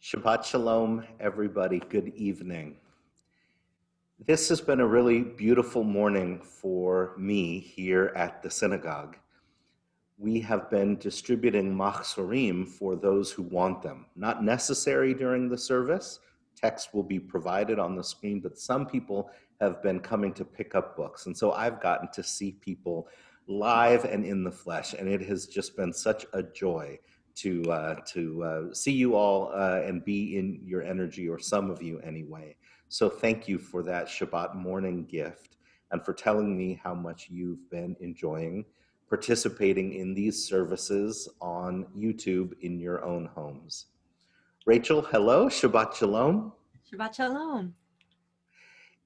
Shabbat Shalom, everybody. Good evening. This has been a really beautiful morning for me here at the synagogue. We have been distributing machzorim for those who want them. Not necessary during the service. Text will be provided on the screen, but some people have been coming to pick up books. And so I've gotten to see people live and in the flesh, and it has just been such a joy to see you all and be in your energy, or some of you anyway. So thank you for that Shabbat morning gift and for telling me how much you've been enjoying participating in these services on YouTube in your own homes. Rachel, hello, Shabbat Shalom. Shabbat Shalom.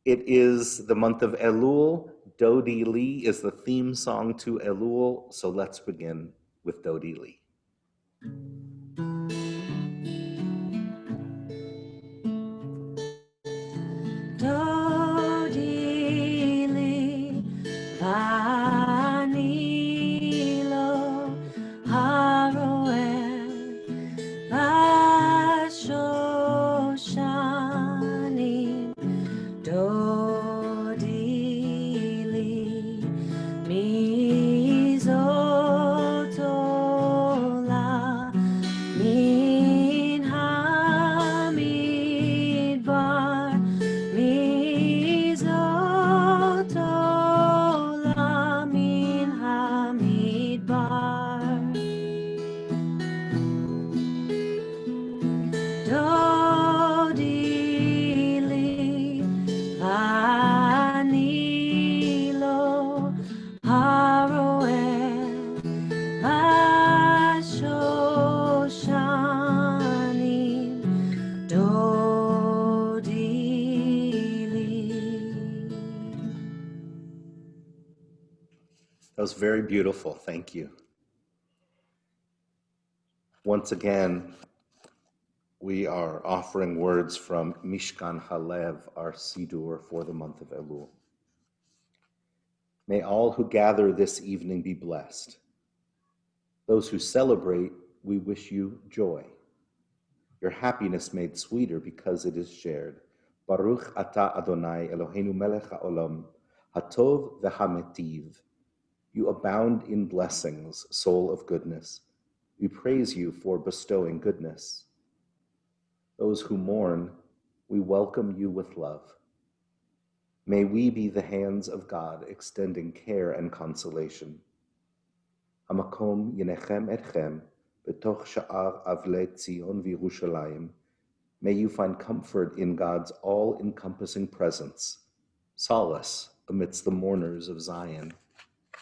It is the month of Elul. Dodi Li is the theme song to Elul, so let's begin with Dodi Li. Dodi li vani lo haroel vashoshanim. Dodi li mizotola min hamidbar. Mizotola min hamidbar. Dodi li vani lo haroel vashoshanim. Dodi li. That was very beautiful. Thank you. Once again, we are offering words from Mishkan Halev, our Sidur for the month of Elul. May all who gather this evening be blessed. Those who celebrate, we wish you joy. Your happiness made sweeter because it is shared. Baruch atah Adonai Eloheinu melech haolam, hatov v'hametiv. You abound in blessings, soul of goodness. We praise you for bestowing goodness. Those who mourn, we welcome you with love. May we be the hands of God extending care and consolation. Hamakom yenechem etchem betoch sha'ar avle Tzion v'Yerushalayim. May you find comfort in God's all-encompassing presence, solace amidst the mourners of Zion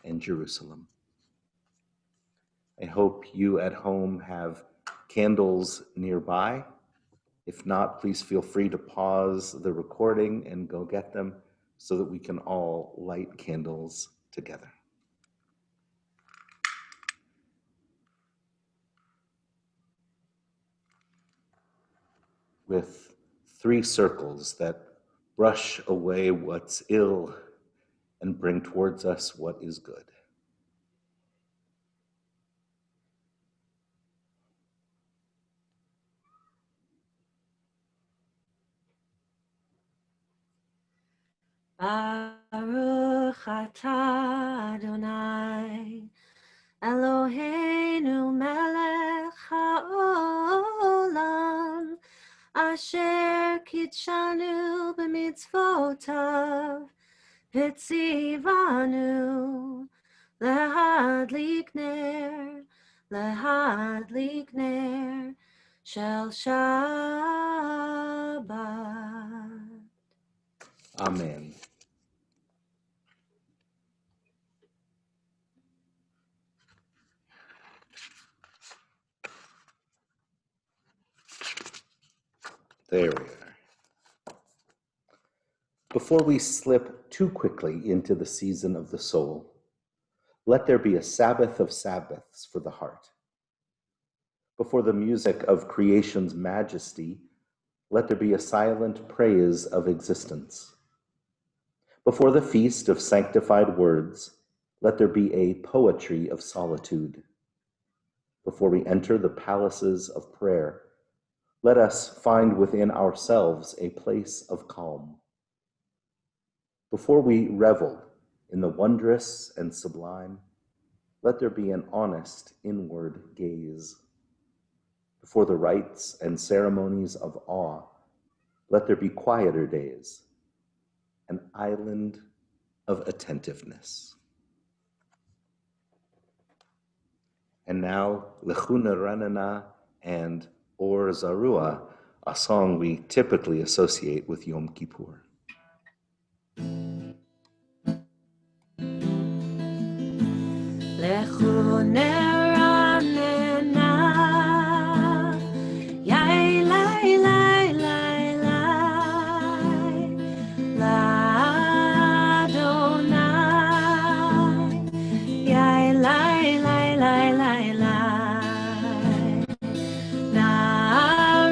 and Jerusalem. I hope you at home have candles nearby. If not, please feel free to pause the recording and go get them so that we can all light candles together. With 3 circles that brush away what's ill and bring towards us what is good. Baruch atah Adonai Eloheinu melech haolam asher kitshanu b'mitzvotav v'tzivanu lehadlik ner shel Shabbat. Amen. There we are. Before we slip too quickly into the season of the soul, let there be a Sabbath of Sabbaths for the heart. Before the music of creation's majesty, let there be a silent praise of existence. Before the feast of sanctified words, let there be a poetry of solitude. Before we enter the palaces of prayer, Let us find within ourselves a place of calm. Before we revel in the wondrous and sublime, let there be an honest inward gaze. Before the rites and ceremonies of awe, let there be quieter days, an island of attentiveness. And now, Lechuna Ranana and Or Zarua, a song we typically associate with Yom Kippur. Lechuna Ranana, Yai Lai Lai Lai Lai, La Adonai, Yai Lai Lai Lai Lai Lai, Naria,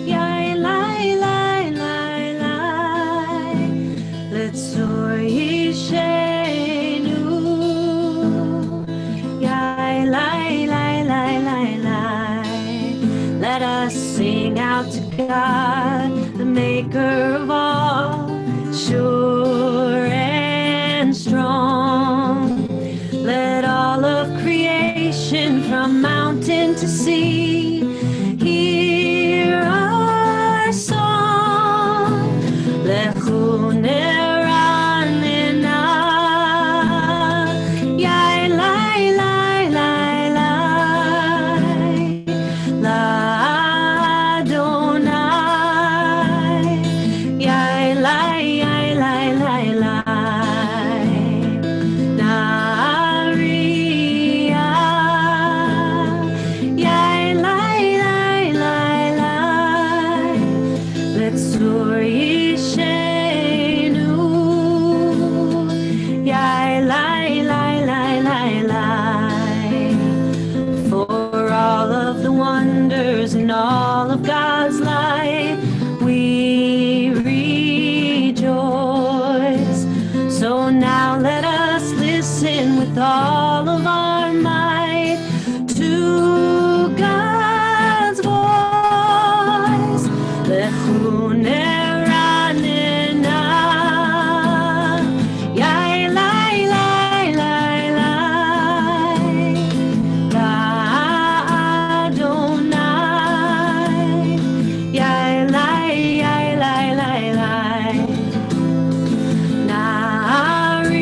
Yai Lai Lai Lai Lai, Letzur Yishenu, Yai Lai Lai Lai Lai Lai. Let us sing out to God, the maker of all, sure and strong. Let all of creation from mountain to sea hear our song. Lechune Ranena, Yai Lai Lai Lai Lai, La Adonai, Yai Lai Yai Lai Lai Lai, Naria, Yai Lai Lai Lai Lai, Letzur Yishenu, Yai Lai Lai Lai Lai Lai. For all of the wonders and all of God's light, we rejoice. So now let us listen with all of our might to God's voice. Lechune Ranena, Yai Lai Lai Lai Lai, La Adonai, Yai Lai Yai Lai Lai Lai, Naria,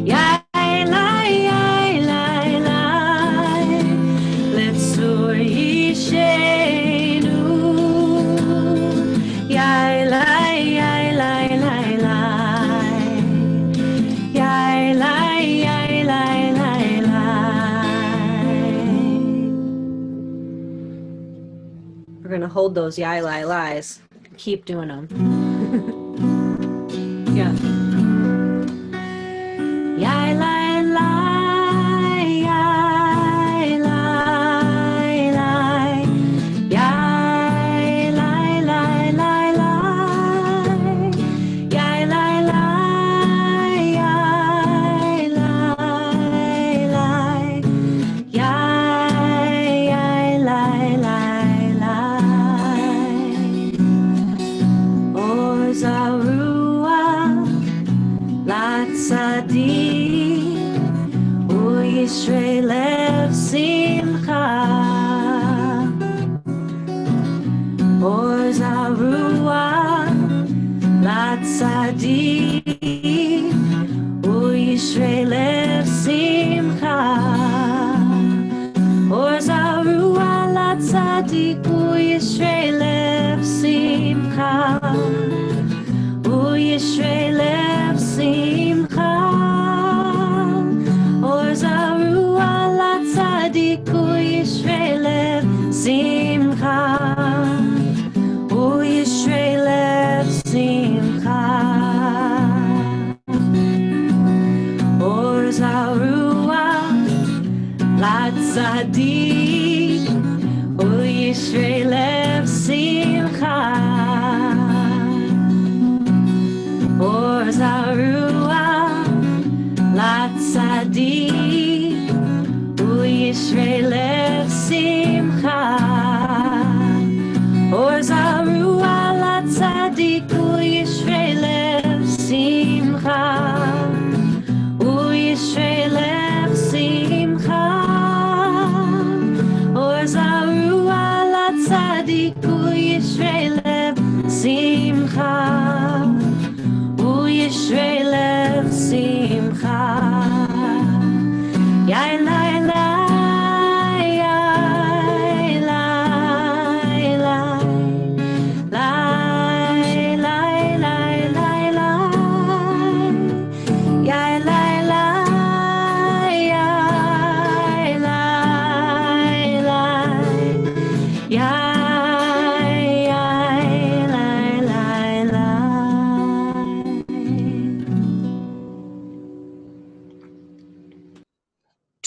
Yai Lai Yai Lai Lai, Letzur Yishenu, Yai Lai Yai Lai Lai Lai, Yai Lai Yai Lai Lai Lai. We're gonna hold those Yai Lai Lais. Keep doing them. Yeah. Yai Lai Lai, Yai Lai Lai, Yai Lai Lai Lai Lai, Yai Lai Lai, Yai Lai Lai, Yai Lai Lai Lai. Or Zarua, Latzadik, Uyishrei Lev Simcha. Or Zarua, Latzadik, Uyishrei Lev Simcha. Or Zarua, Latzadik, Uyishrei Lev Simcha. Uyishrei Lev Simcha. Or Zarua, Latzadik, Uyishrei Lev Simcha. Uyishrei Lev Simcha. Or Zarua, Latzadik, Uyishrei Lev Simcha. Or Zarua, Latzadik,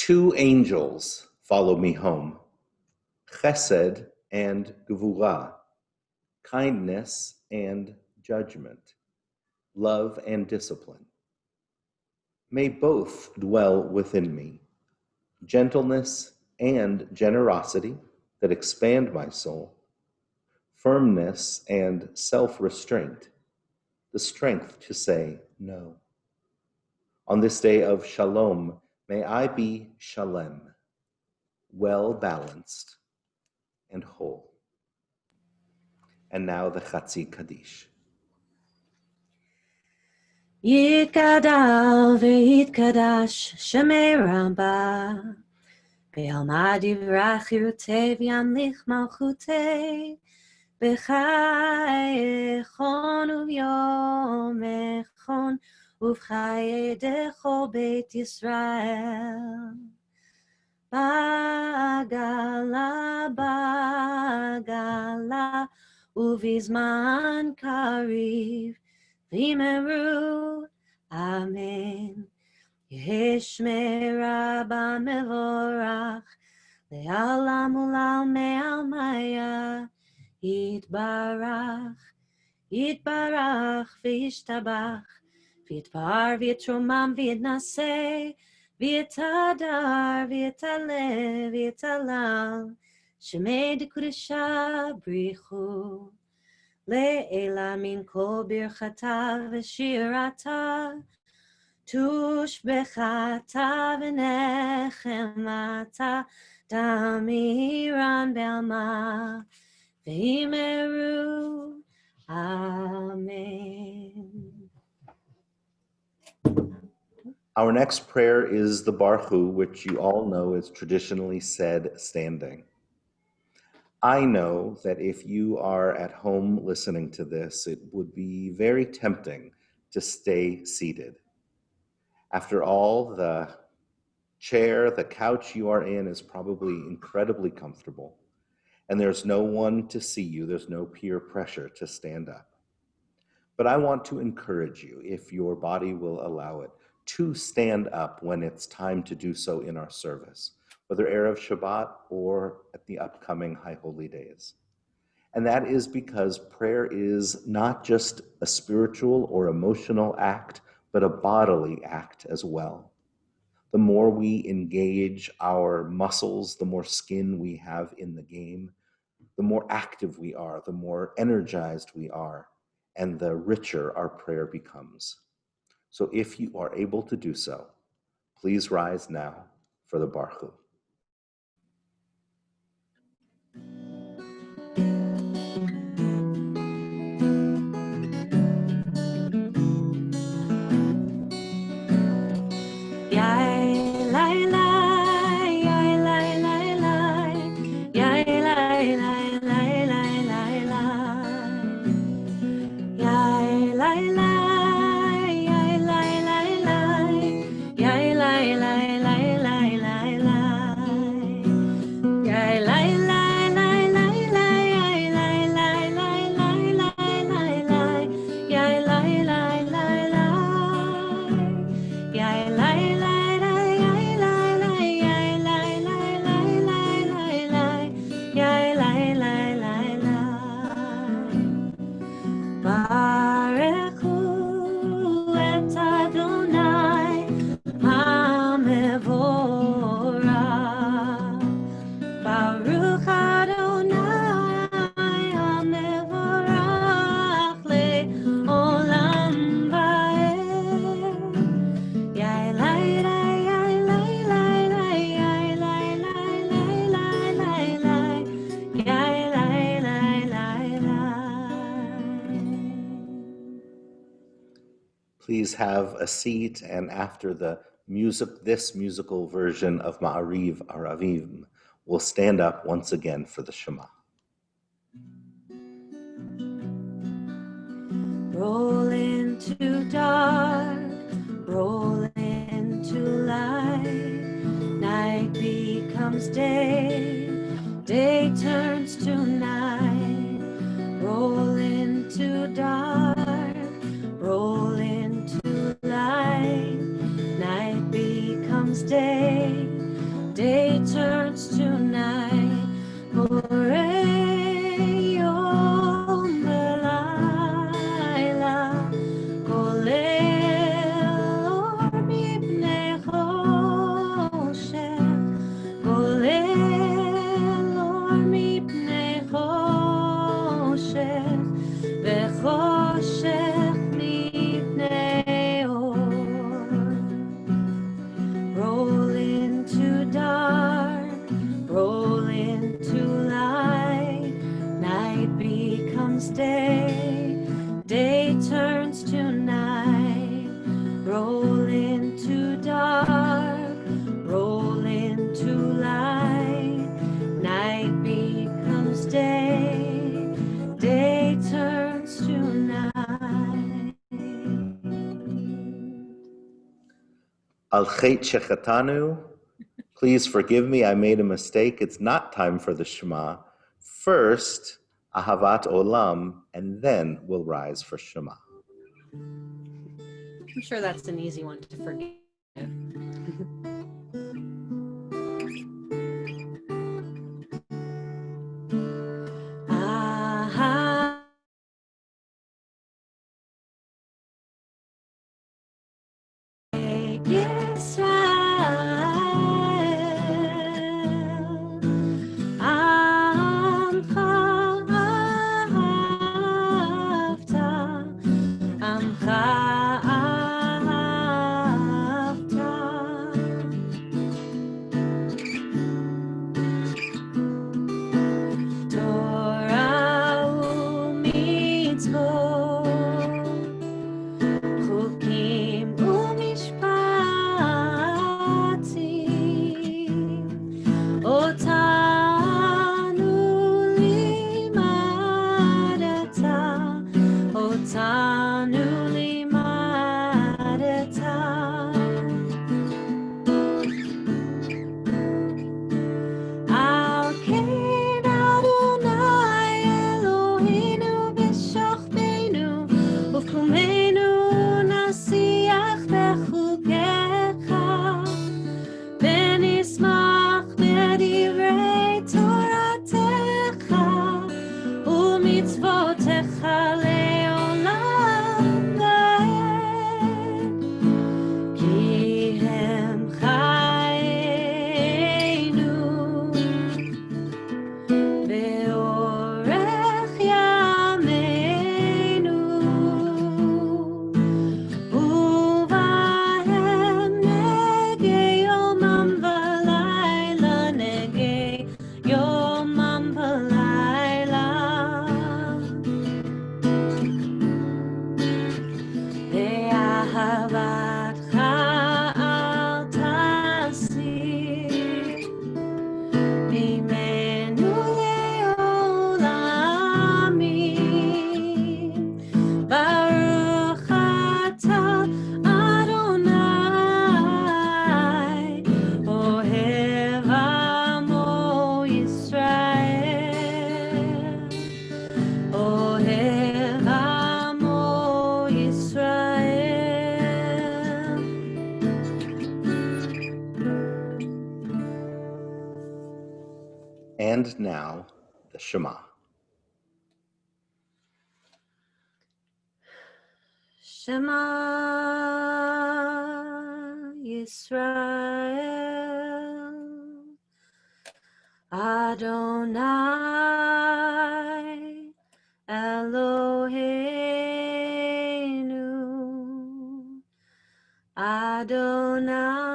Two angels follow me home, chesed and gevurah, kindness and judgment, love and discipline. May both dwell within me, gentleness and generosity that expand my soul, firmness and self-restraint, the strength to say no. On this day of Shalom, may I be Shalem, well-balanced and whole. And now the Chatzi Kaddish. Yitgadal v'yitgadash Shemei Ramba Be'alma divrach yirutei v'yamlich malchutei B'chai echon u'vyom echon Uv'chai dechol Beit Yisrael Bagala bagala Uvizman kariv V'imeru, Amen. Yeheshme Rabba Mevorach, Le'alam u'lal me'almaya, Yitbarach, Yitbarach v'yishtabach, V'yitpar v'yitromam v'yitnaseh, V'yitadar v'yitale v'yitalal, Shemei d'kudesha brichu. Le'ela min kol birchata v'shirata tushbechata v'nechemata damiran be'alma v'imeru. Amen. Our next prayer is the Baruch Hu, which you all know is traditionally said standing. I know that if you are at home listening to this, it would be very tempting to stay seated. After all, the chair, the couch you are in is probably incredibly comfortable, and there's no one to see you. There's no peer pressure to stand up. But I want to encourage you, if your body will allow it, to stand up when it's time to do so in our service, whether Erev Shabbat or at the upcoming High Holy Days. And that is because prayer is not just a spiritual or emotional act, but a bodily act as well. The more we engage our muscles, the more skin we have in the game, the more active we are, the more energized we are, and the richer our prayer becomes. So if you are able to do so, please rise now for the Baruch Hu. Please have a seat, and after this musical version of Ma'ariv Aravim, we'll stand up once again for the Shema. Roll into dark, roll into light. Night becomes day, day turns to night. Roll into dark, roll into light. Night becomes day, day turns to night. Borei yom v'layla, golel or mipnei choshech, golel or mipnei choshech, v'choshech mipnei or. Roll into dark, roll into light, night becomes day, day turns to night. Roll into dark, roll into light, night becomes day, day turns to night. Al chet shechatanu, please forgive me, I made a mistake. It's not time for the Shema. First, Ahavat Olam, and then we'll rise for Shema. I'm sure that's an easy one to forgive. And now, the Shema. Shema Yisrael, Adonai Eloheinu, Adonai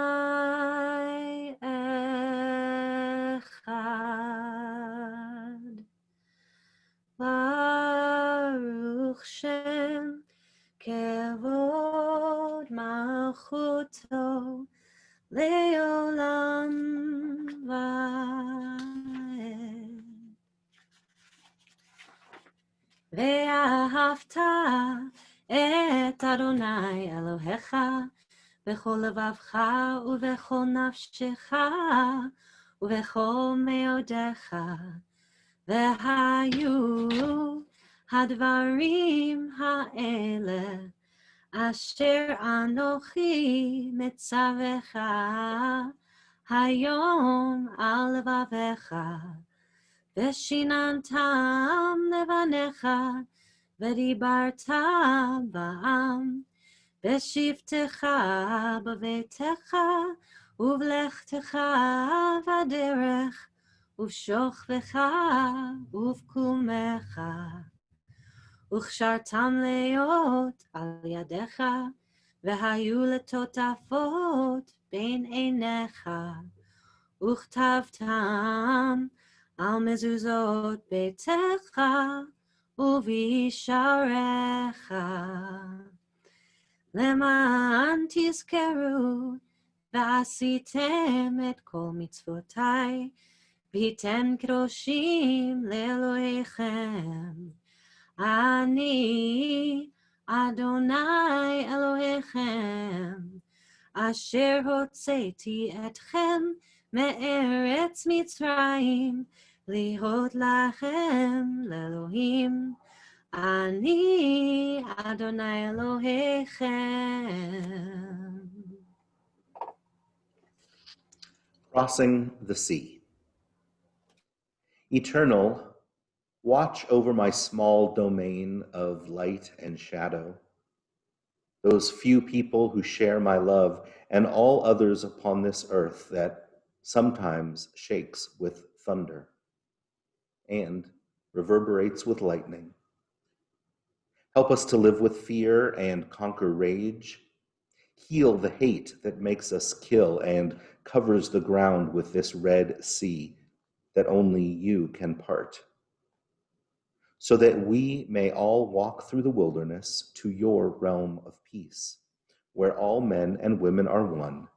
Echad. Baruch Shem Kevod Malchuto Leolam Vaed. Ve'ahavta et Adonai Elohecha b'chol levavcha u'v'chol nafshecha u'v'chol meodecha ve'hayu hadvarim ha'ele asher anochi metzavecha Hayom al levavecha, ושיננתם לבניך, ודיברת בעם, בשבתך בביתך, ובלכתך בדרך, ובשוכבך ובקומך, וכשרתם להיות על ידיך, והיו לטוטפות בין עיניך, וכתבתם על מזוזות ביתך ובישעריך, למען תזכרו ועשיתם את כל מצוותיי, והייתם קדושים לאלוהיכם. אני אדוני אלוהיכם, אשר הוצאתי אתכם מארץ מצרים, להיות לכם לאלוהים. אני אדוני אלוהיכם. Crossing the sea. Eternal, watch over my small domain of light and shadow, those few people who share my love, and all others upon this earth that sometimes shakes with thunder and reverberates with lightning. Help us to live with fear and conquer rage. Heal the hate that makes us kill and covers the ground with this red sea that only you can part, so that we may all walk through the wilderness to your realm of peace, where all men and women are one,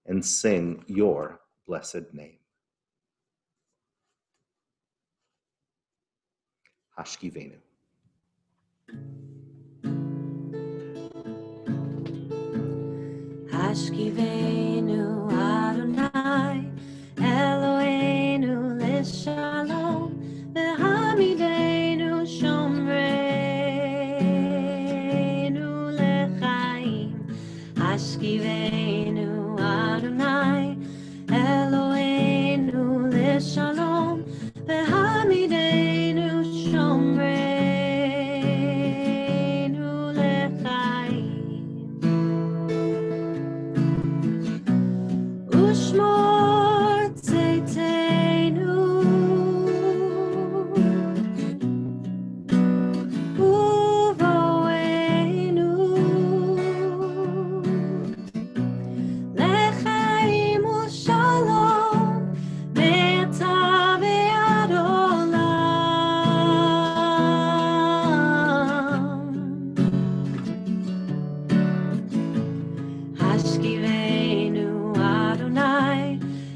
and sing your blessed name. Hashkivenu. Hashkivenu Adonai Eloheinu leshalom, v'hamidenu shomreinu lechaim. Hashkivenu Adonai Eloheinu leshalom, v'hamidenu shomreinu lechaim. Ushmor tzeitenu uvoenu lechaim u'shalom me'ata ve'ad olam. Hashkivenu Adonai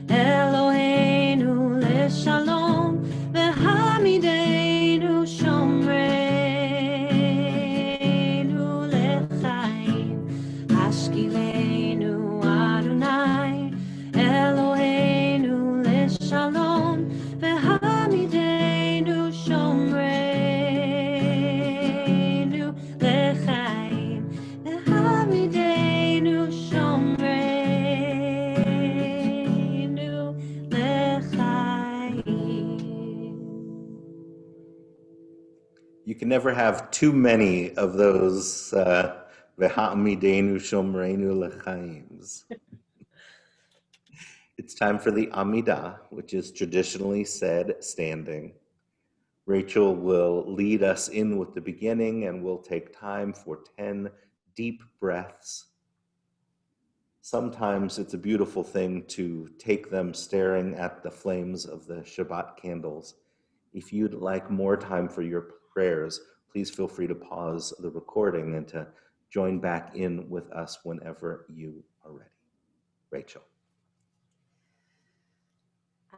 Eloheinu leshalom, v'hamidenu shomreinu lechaim. Hashkivenu Adonai Eloheinu leshalom, v'hamidenu shomreinu lechaim. V'hamidenu shomreinu lechaim. You can never have too many of those V'ha'amidenu shomreinu lechaims. It's time for the Amidah, which is traditionally said standing. Rachel will lead us in with the beginning, and we'll take time for 10 deep breaths. Sometimes it's a beautiful thing to take them staring at the flames of the Shabbat candles. If you'd like more time for your prayers, please feel free to pause the recording and to join back in with us whenever you are ready. Rachel.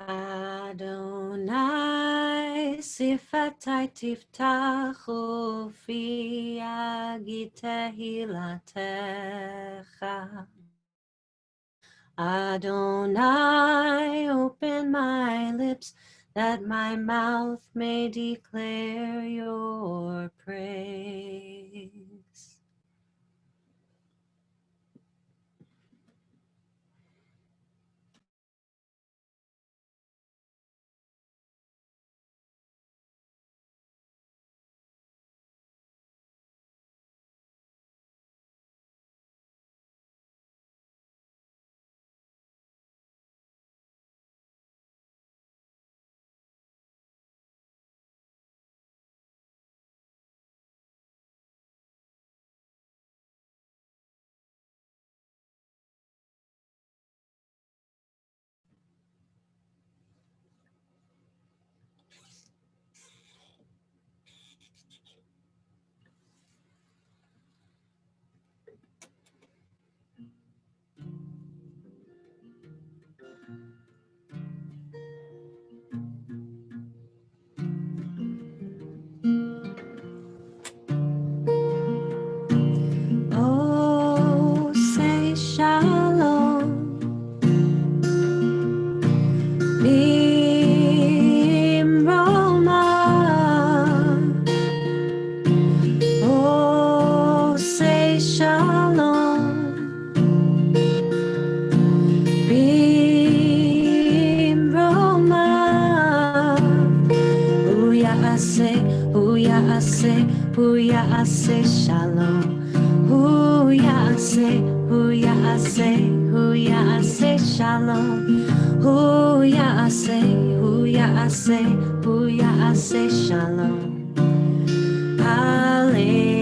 Adonai sifatai tiftach ufi yagid tehilatecha. Adonai, open my lips, that my mouth may declare your praise. Bimroma, oh, say shalom. Bimroma, huya ase shalom. Huya ase shalom. Huya ase shalom. Aleinu.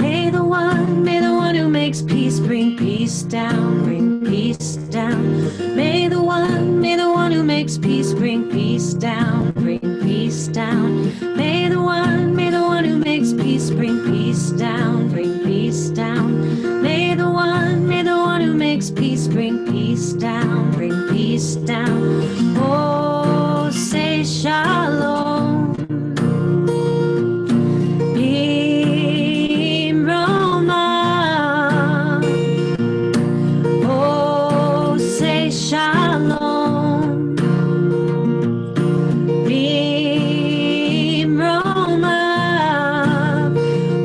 May the one who makes peace bring peace down, bring peace down. May the one who makes peace bring peace down, bring peace down. May the one who makes peace bring peace down, bring peace down. May the one who makes peace bring peace down, bring peace down. Oh, say shalom. Bimroma, oh, say shalom. Bimroma,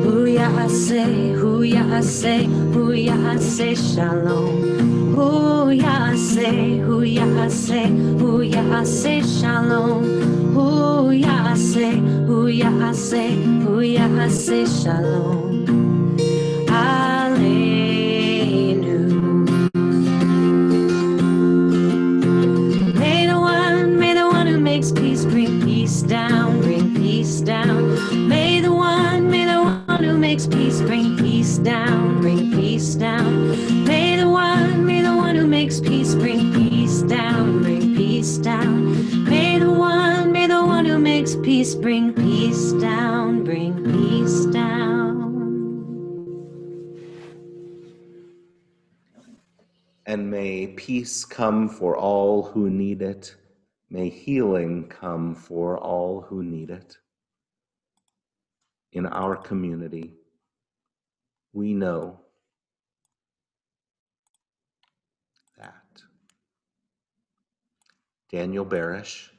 huya ase shalom. Huya ase shalom. Huya ase shalom. Aleinu. May the one who makes peace bring peace down, bring peace down. May the one who makes peace bring peace down, bring peace down. May the one who makes peace bring peace down, bring peace down. May the one who makes peace bring peace down, bring peace down. And may peace come for all who need it. May healing come for all who need it. In our community, we know that Daniel Barish,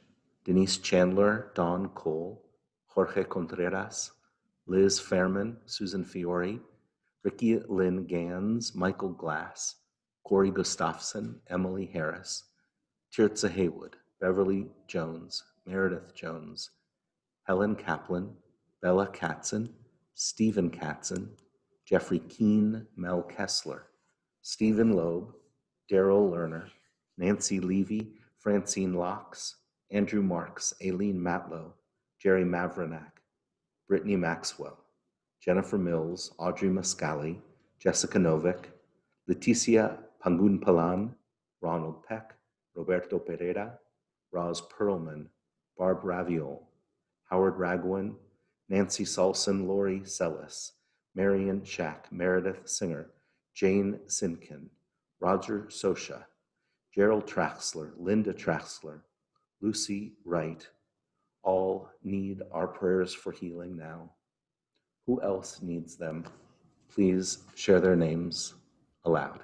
Denise Chandler, Dawn Cole, Jorge Contreras, Liz Fairman, Susan Fiore, Ricky Lynn Gans, Michael Glass, Corey Gustafson, Emily Harris, Tirza Haywood, Beverly Jones, Meredith Jones, Helen Kaplan, Bella Katzen, Stephen Katzen, Jeffrey Keene, Mel Kessler, Stephen Loeb, Daryl Lerner, Nancy Levy, Francine Locks, Andrew Marks, Aileen Matlow, Jerry Mavronak, Brittany Maxwell, Jennifer Mills, Audrey Mascali, Jessica Novick, Leticia Pangunpalan, Ronald Peck, Roberto Pereira, Roz Perlman, Barb Raviol, Howard Ragwin, Nancy Salson, Lori Sellis, Marion Shack, Meredith Singer, Jane Sinkin, Roger Sosha, Gerald Traxler, Linda Traxler, Lucy Wright, all need our prayers for healing now. Who else needs them? Please share their names aloud.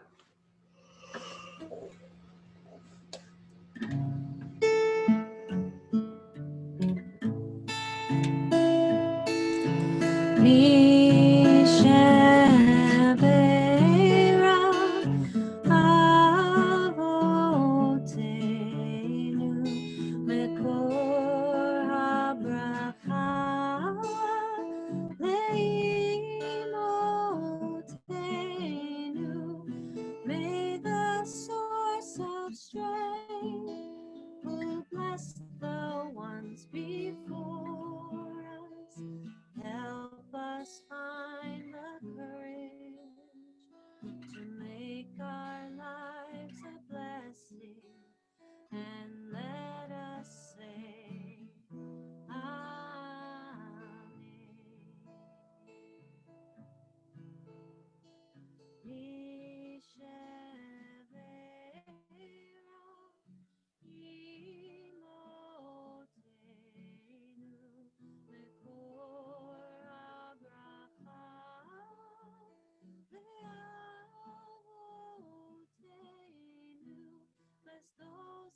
Mishabera avotenu mekor habracha leimotenu. May the source of strength who blessed the ones before us help us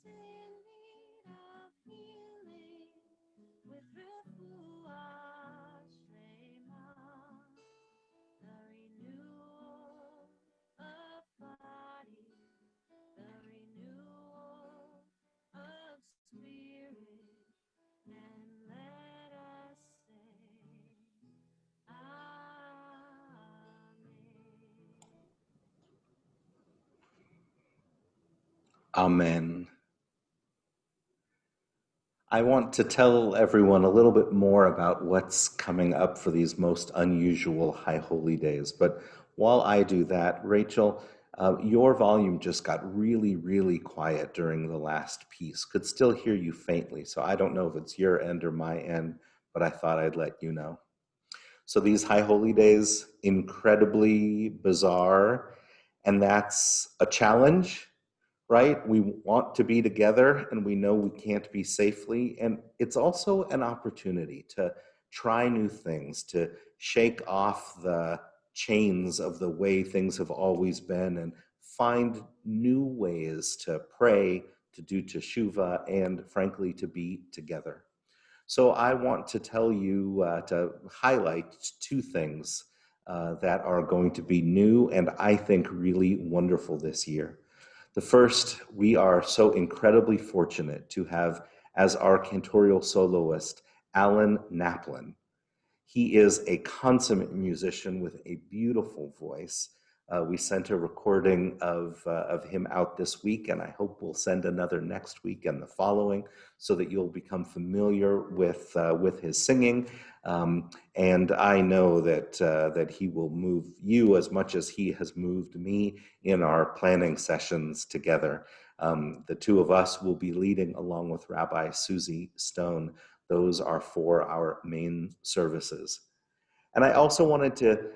in need of healing with refuah shlema, the renewal of body, the renewal of spirit, and let us say, Amen. I want to tell everyone a little bit more about what's coming up for these most unusual High Holy Days. But while I do that, Rachel, your volume just got really, really quiet during the last piece. Could still hear you faintly. So I don't know if it's your end or my end, but I thought I'd let you know. So these High Holy Days, incredibly bizarre, and that's a challenge, right? We want to be together and we know we can't be safely. And it's also an opportunity to try new things, to shake off the chains of the way things have always been and find new ways to pray, to do teshuvah, and frankly, to be together. So I want to tell you to highlight two things that are going to be new and I think really wonderful this year. The first, we are so incredibly fortunate to have as our cantorial soloist, Alan Naplin. He is a consummate musician with a beautiful voice. We sent a recording of him out this week, and I hope we'll send another next week and the following so that you'll become familiar with his singing. And I know that he will move you as much as he has moved me in our planning sessions together. The two of us will be leading along with Rabbi Susie Stone. Those are for our main services. And I also wanted to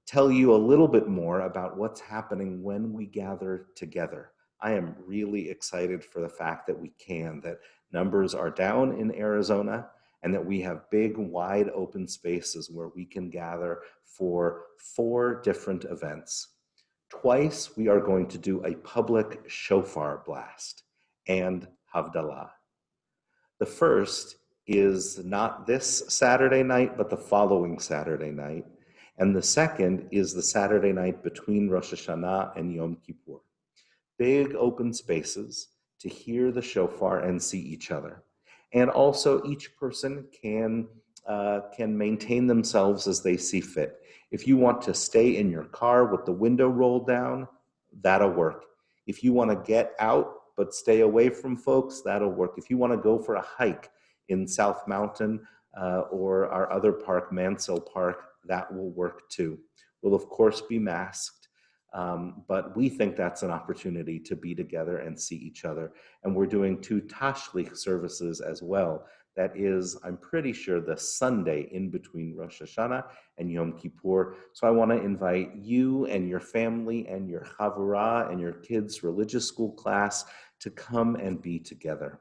tell you a little bit more about what's happening when we gather together. I am really excited for the fact that we can, that numbers are down in Arizona, and that we have big, wide open spaces where we can gather for 4 different events. Twice we are going to do a public shofar blast and Havdalah. The first is not this Saturday night, but the following Saturday night. And the second is the Saturday night between Rosh Hashanah and Yom Kippur. Big open spaces to hear the shofar and see each other. And also each person can maintain themselves as they see fit. If you want to stay in your car with the window rolled down, that'll work. If you want to get out but stay away from folks, that'll work. If you want to go for a hike in South Mountain or our other park, Mansell Park, that will work too. We'll of course be masked, but we think that's an opportunity to be together and see each other. And we're doing 2 Tashlich services as well. That is, I'm pretty sure, the Sunday in between Rosh Hashanah and Yom Kippur. So I want to invite you and your family and your chavurah and your kids' religious school class to come and be together.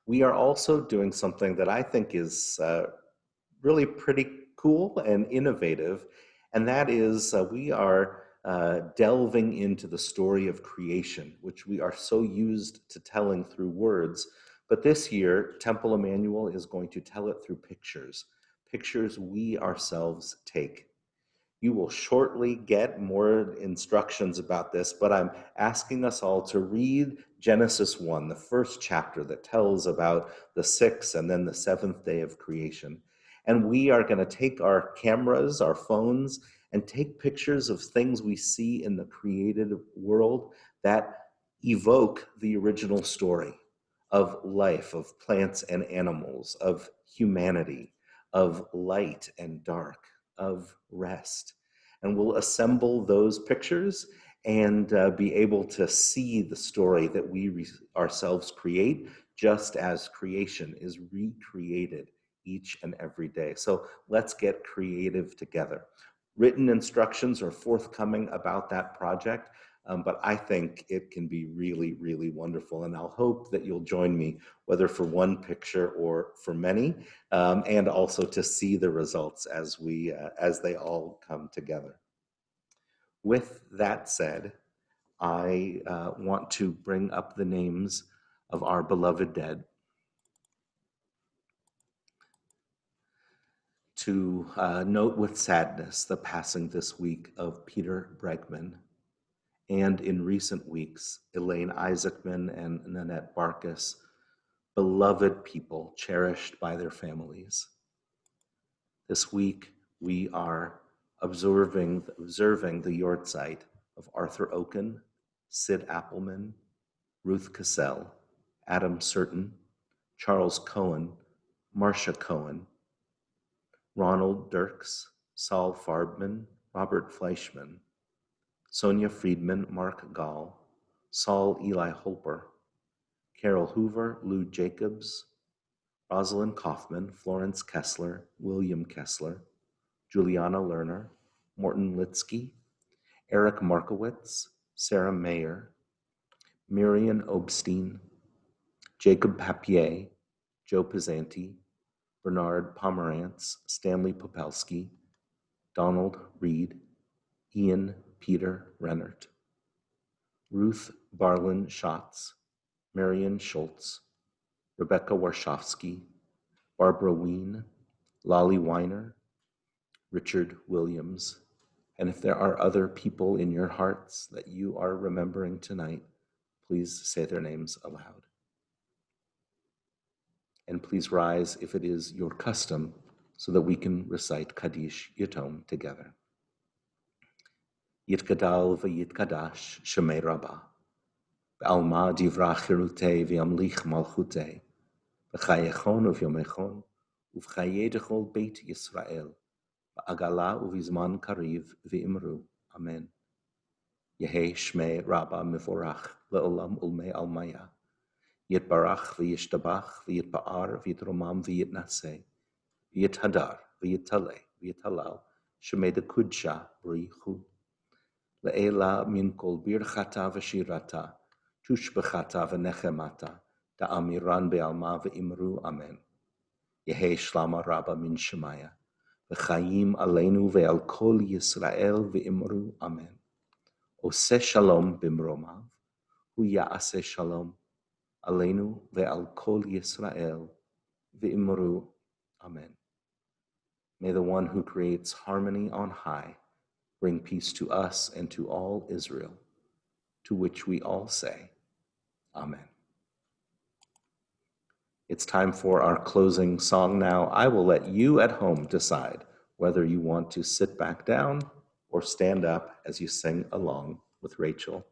We are also doing something that I think is really pretty cool and innovative, and that is we are delving into the story of creation, which we are so used to telling through words. But this year, Temple Emanuel is going to tell it through pictures, pictures we ourselves take. You will shortly get more instructions about this, but I'm asking us all to read Genesis 1, the first chapter that tells about the 6th and then the 7th day of creation. And we are going to take our cameras, our phones, and take pictures of things we see in the created world that evoke the original story of life, of plants and animals, of humanity, of light and dark, of rest. And we'll assemble those pictures and be able to see the story that we ourselves create, just as creation is recreated each and every day. So let's get creative together. Written instructions are forthcoming about that project, but I think it can be really, really wonderful. And I'll hope that you'll join me, whether for one picture or for many, and also to see the results as they all come together. With that said, I want to bring up the names of our beloved dead. To note with sadness the passing this week of Peter Bregman, and in recent weeks, Elaine Isaacman and Nanette Barkas, beloved people cherished by their families. This week, we are observing the yahrzeit of Arthur Oken, Sid Appelman, Ruth Cassell, Adam Certain, Charles Cohen, Marcia Cohen, Ronald Dirks, Saul Farbman, Robert Fleischman, Sonia Friedman, Mark Gall, Saul Eli Holper, Carol Hoover, Lou Jacobs, Rosalind Kaufman, Florence Kessler, William Kessler, Juliana Lerner, Morton Litsky, Eric Markowitz, Sarah Mayer, Miriam Obstein, Jacob Papier, Joe Pizzanti, Bernard Pomerantz, Stanley Popelski, Donald Reed, Ian Peter Rennert, Ruth Barlin Schatz, Marion Schultz, Rebecca Warshawski, Barbara Ween, Lolly Weiner, Richard Williams, and if there are other people in your hearts that you are remembering tonight, please say their names aloud. And please rise if it is your custom so that we can recite Kaddish Yatom together. Yitgadal v'yitkadash Shemei Rabbah, B'alma divra chirutei v'yamlich malchutei, V'chayechon uv'yomechon, uv'chaye dechol Beit Yisrael, Ba'agala uv'izman kariv v'imru. Amen. Yehei Shmei Rabbah Mevorach le'olam ulmei almaya, Yitbarach v'yishtabach v'yitba'ar v'yitromam v'yitnaseh, v'yithadar v'yitaleh v'yitalal, Shemei dekudsha b'richu. Le'ela min kol birchata v'shirata, tushbechata v'nechemata, da'amiran be'alma v'imru. Amen. Yehei shlama Rabbah min Shemaya, v'chayim aleinu ve'al kol Yisrael v'imru. Amen. Oseh shalom b'mromav, hu ya'aseh shalom aleinu ve'al kol Yisrael v'imru. Amen. May the one who creates harmony on high bring peace to us and to all Israel, to which we all say, Amen. It's time for our closing song now. I will let you at home decide whether you want to sit back down or stand up as you sing along with Rachel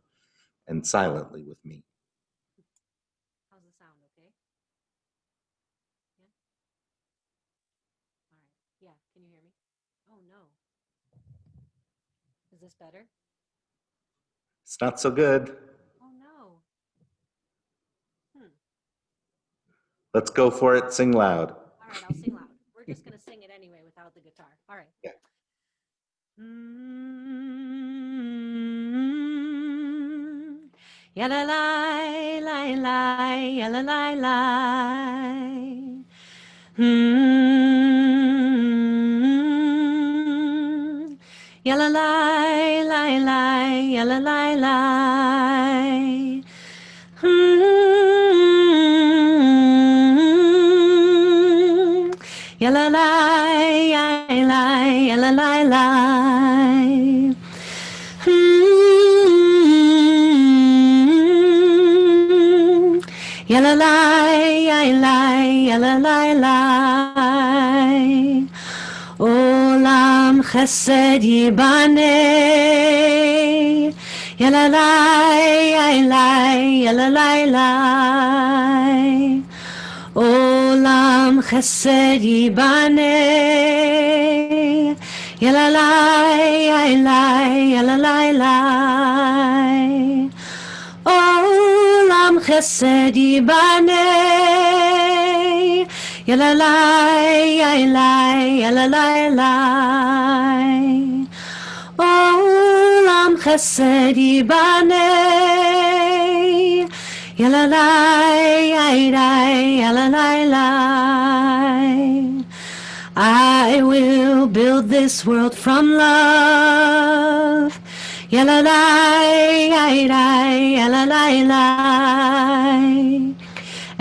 and silently with me. How's the sound, okay? Yeah? All right. Yeah, can you hear me? Oh, no. Is this better? It's not so good. Oh, no. Let's go for it. Sing loud. All right, I'll sing loud. We're just going to sing it anyway without the guitar. All right. Yeah. Yalla lai lai lai, yalla lai lai. Yalla lai lai lai, yalla lai lai. Yalla lai lai, yalla lai lai. Yalla lai lai, yalla lai lai. Olam chesed yibaneh. Yalla lai lai, yalla lai lai. Olam chesed yibaneh. Yalla lai lai, yalla lai lai. Olam chesed yibaneh. Yalla lai lai, yalla lai lai. Olam chesed yibaneh. Yalla lai lai, yalla lai lai. I will build this world from love. Yalla lai lai, yalla lai lai.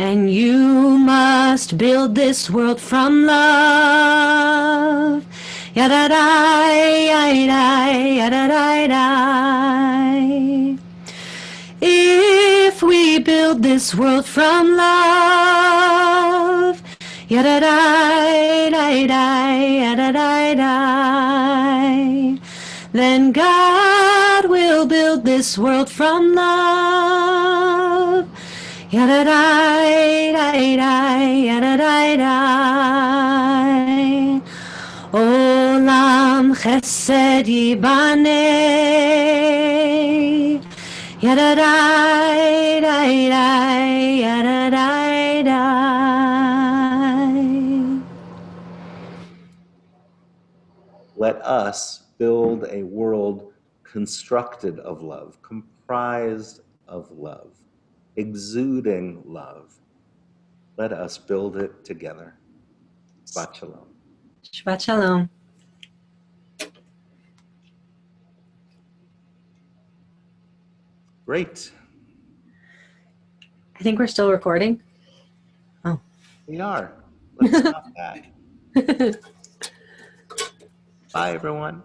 And you must build this world from love. Yadadai, yadai, yadadai. If we build this world from love, yadadai, yadai, yadadai, then God will build this world from love. Yadadai, yadadai. Olam chesed yibaneh. Yadadai, yadadai. Let us build a world constructed of love, comprised of love, exuding love. Let us build it together. Shabbat Shalom. Shabbat Shalom. Great. I think we're still recording. Oh. We are. Let's stop that. Bye, everyone.